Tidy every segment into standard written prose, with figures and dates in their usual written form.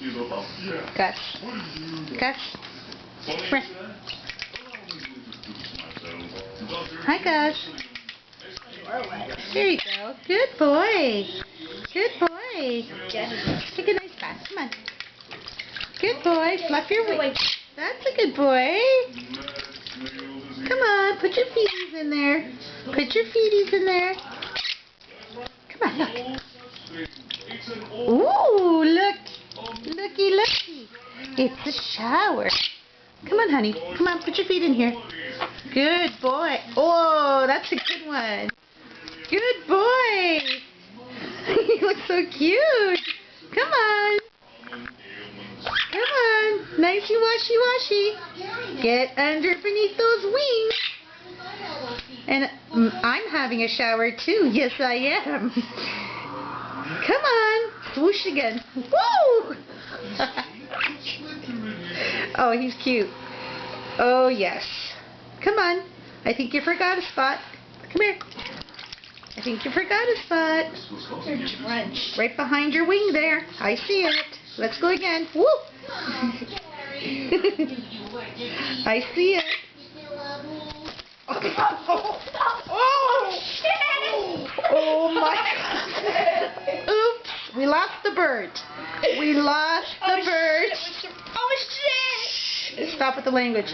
Gus. Gus. Come here. Hi, Gus. There you go. Good boy. Good boy. Take a nice bath. Come on. Good boy. Fluff your wings. That's a good boy. Come on. Put your feeties in there. Put your feeties in there. Come on, look. Ooh, look. Looky, looky. It's a shower. Come on, honey. Come on, put your feet in here. Good boy. Oh, that's a good one. Good boy. You look so cute. Come on. Come on. Nicey washy washy. Get under beneath those wings. And I'm having a shower too. Yes, I am. Come on. Swoosh again. Woo! Oh, he's cute. Oh, yes. Come on. I think you forgot a spot. Come here. I think you forgot a spot. You're drenched. Right behind your wing there. I see it. Let's go again. Woo! I see it. Oh my God. Oops. We lost the bird. We lost the bird. Oh shit! Stop with the language.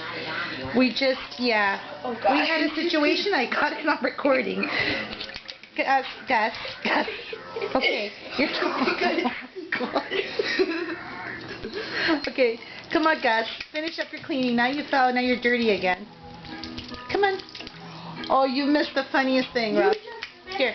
We just, yeah. Oh, God. We had a situation. I got it on recording. Gus. Okay. You're too Okay. Come on, Gus. Finish up your cleaning. Now you fell. Now you're dirty again. Come on. Oh, you missed the funniest thing, Rob. Here.